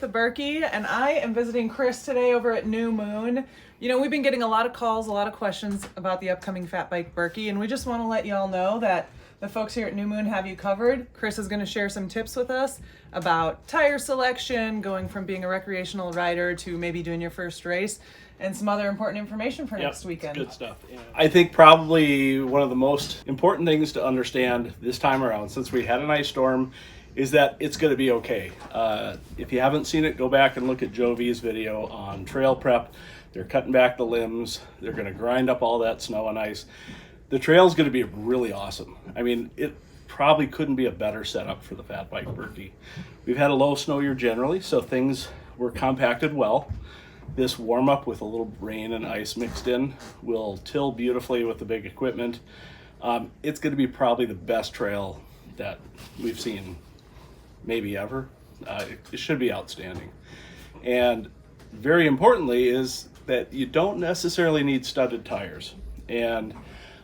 Martha Birkie, and I am visiting Chris today over at New Moon. You know, we've been getting a lot of calls, a lot of questions about the upcoming Fat Bike Birkie, and we just want to let you all know that the folks here at New Moon have you covered. Chris is going to share some tips with us about tire selection, going from being a recreational rider to maybe doing your first race, and some other important information for next weekend. Good stuff. Yeah. I think probably one of the most important things to understand this time around, since we had an ice storm, is that it's going to be okay. If you haven't seen it, go back and look at Joe V's video on trail prep. They're cutting back the limbs. They're going to grind up all that snow and ice. The trail's going to be really awesome. I mean, it probably couldn't be a better setup for the Fat Bike Birkie. We've had a low snow year generally, so things were compacted well. This warm up with a little rain and ice mixed in will till beautifully with the big equipment. It's going to be probably the best trail that we've seen maybe ever. It should be outstanding. And very importantly is that you don't necessarily need studded tires. And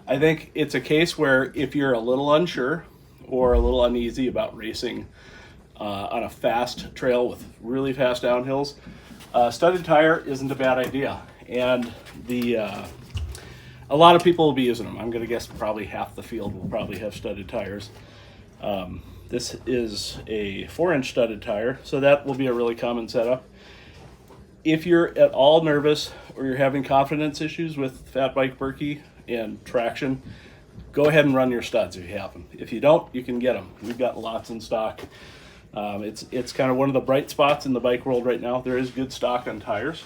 I think it's a case where if you're a little unsure or a little uneasy about racing on a fast trail with really fast downhills, studded tire isn't a bad idea. And a lot of people will be using them. I'm going to guess probably half the field will probably have studded tires. This is a 4-inch studded tire, so that will be a really common setup. If you're at all nervous or you're having confidence issues with Fat Bike Birkie and traction, go ahead and run your studs if you have them. If you don't, you can get them. We've got lots in stock. It's kind of one of the bright spots in the bike world right now. There is good stock on tires.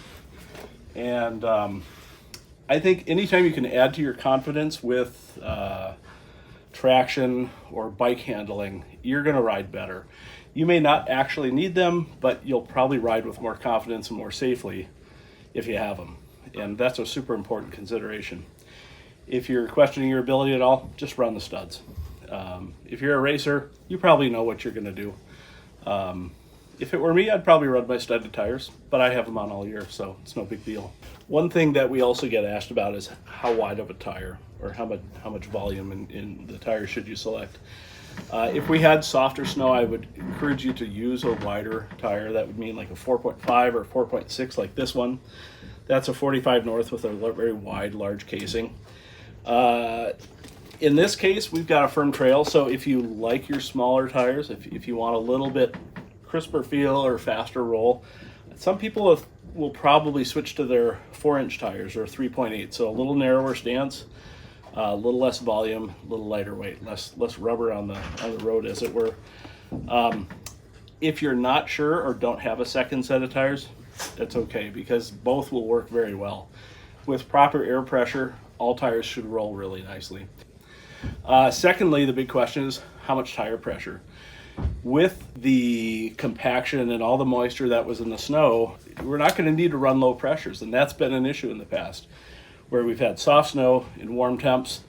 And I think anytime you can add to your confidence with traction or bike handling, you're going to ride better. You may not actually need them, but you'll probably ride with more confidence and more safely if you have them. And that's a super important consideration. If you're questioning your ability at all, just run the studs. If you're a racer, you probably know what you're going to do. If it were me, I'd probably run my studded tires, but I have them on all year, so it's no big deal. One thing that we also get asked about is how wide of a tire or how much volume in the tire should you select. If we had softer snow, I would encourage you to use a wider tire. That would mean like a 4.5 or 4.6 like this one. That's a 45 North with a very wide, large casing. In this case, we've got a firm trail, so if you like your smaller tires, if you want a little bit crisper feel or faster roll, some people will probably switch to their 4-inch tires or 3.8, so a little narrower stance, a little less volume, a little lighter weight, less rubber on the road, as it were. If you're not sure or don't have a second set of tires, that's okay, because both will work very well. With proper air pressure, all tires should roll really nicely. Secondly, the big question is how much tire pressure. With the compaction and all the moisture that was in the snow, we're not going to need to run low pressures, and that's been an issue in the past. Where we've had soft snow in warm temps,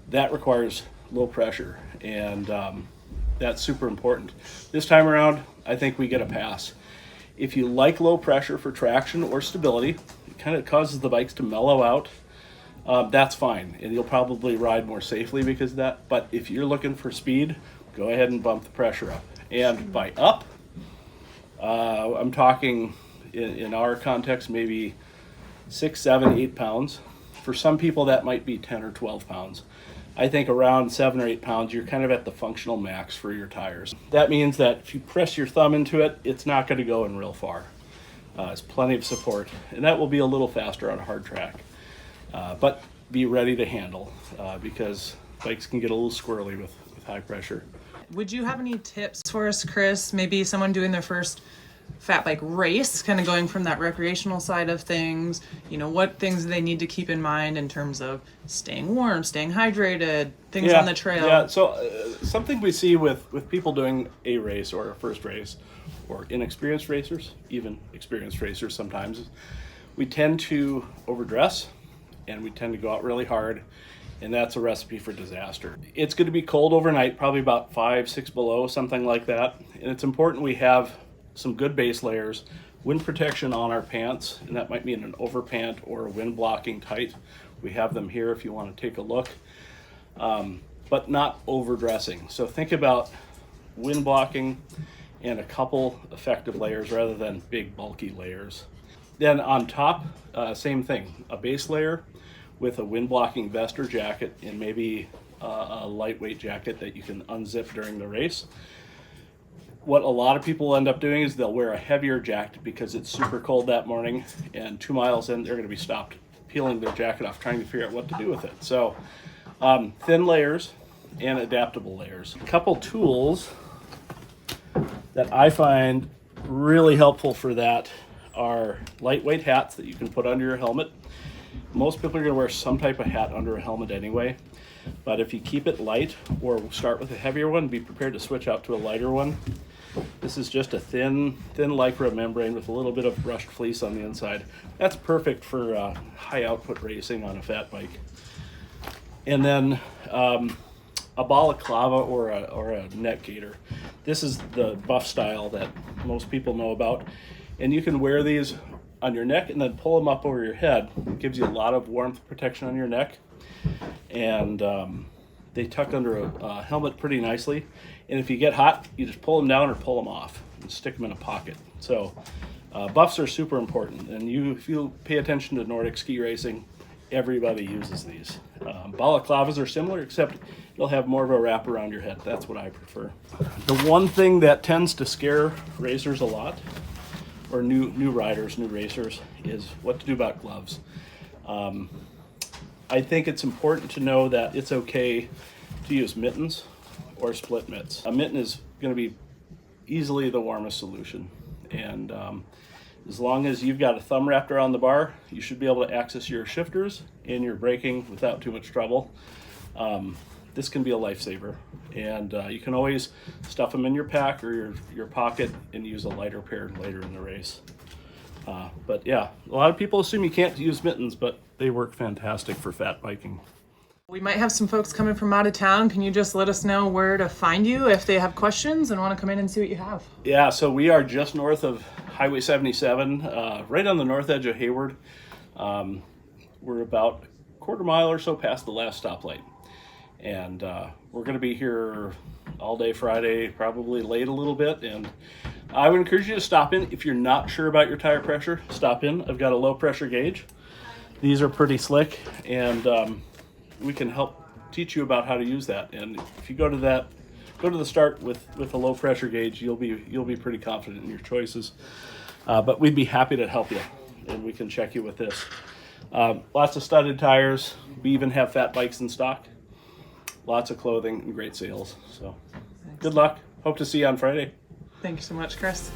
that requires low pressure, and that's super important. This time around, I think we get a pass. If you like low pressure for traction or stability, it kind of causes the bikes to mellow out. That's fine, and you'll probably ride more safely because of that. But if you're looking for speed, go ahead and bump the pressure up. And by up, I'm talking in our context maybe 6, 7, 8 pounds. For some people, that might be 10 or 12 pounds. I think around 7 or 8 pounds, you're kind of at the functional max for your tires. That means that if you press your thumb into it, it's not going to go in real far. It's plenty of support, and that will be a little faster on a hard track. But be ready to handle because bikes can get a little squirrely with high pressure. Would you have any tips for us, Chris? Maybe someone doing their first fat bike race, kind of going from that recreational side of things, you know, what things they need to keep in mind in terms of staying warm, staying hydrated, things on the trail. Yeah, so something we see with people doing a race or a first race, or inexperienced racers, even experienced racers sometimes, we tend to overdress and we tend to go out really hard, and that's a recipe for disaster. It's going to be cold overnight, probably about 5, 6 below, something like that, and it's important we have some good base layers, wind protection on our pants, and that might mean an overpant or a wind blocking tight. We have them here if you want to take a look, but not overdressing. So think about wind blocking and a couple effective layers rather than big bulky layers. Then on top, same thing, a base layer with a wind blocking vest or jacket, and maybe a lightweight jacket that you can unzip during the race. What a lot of people end up doing is they'll wear a heavier jacket because it's super cold that morning, and 2 miles in they're going to be stopped peeling their jacket off trying to figure out what to do with it. So thin layers and adaptable layers. A couple tools that I find really helpful for that are lightweight hats that you can put under your helmet. Most people are going to wear some type of hat under a helmet anyway, but if you keep it light or start with a heavier one, be prepared to switch out to a lighter one. This is just a thin lycra membrane with a little bit of brushed fleece on the inside. That's perfect for high output racing on a fat bike. And then a balaclava or a neck gaiter. This is the buff style that most people know about. And you can wear these on your neck and then pull them up over your head. It gives you a lot of warmth protection on your neck. And they tuck under a helmet pretty nicely. And if you get hot, you just pull them down or pull them off and stick them in a pocket. So buffs are super important. And if you pay attention to Nordic ski racing, everybody uses these. Balaclavas are similar, except you'll have more of a wrap around your head. That's what I prefer. The one thing that tends to scare racers a lot, or new riders, new racers, is what to do about gloves. I think it's important to know that it's okay to use mittens or split mitts. A mitten is going to be easily the warmest solution, and as long as you've got a thumb wrapped around the bar, you should be able to access your shifters and your braking without too much trouble. This can be a lifesaver, and you can always stuff them in your pack or your pocket and use a lighter pair later in the race. But yeah, a lot of people assume you can't use mittens, but they work fantastic for fat biking. We might have some folks coming from out of town. Can you just let us know where to find you if they have questions and want to come in and see what you have? Yeah, so we are just north of Highway 77, right on the north edge of Hayward. We're about a quarter mile or so past the last stoplight. And we're going to be here all day Friday, probably late a little bit. And I would encourage you to stop in. If you're not sure about your tire pressure, stop in. I've got a low pressure gauge. These are pretty slick, and we can help teach you about how to use that. And if you go to the start with a low pressure gauge, you'll be pretty confident in your choices. But we'd be happy to help you, and we can check you with this. Lots of studded tires. We even have fat bikes in stock. Lots of clothing and great sales. So good luck. Hope to see you on Friday. Thank you so much, Chris.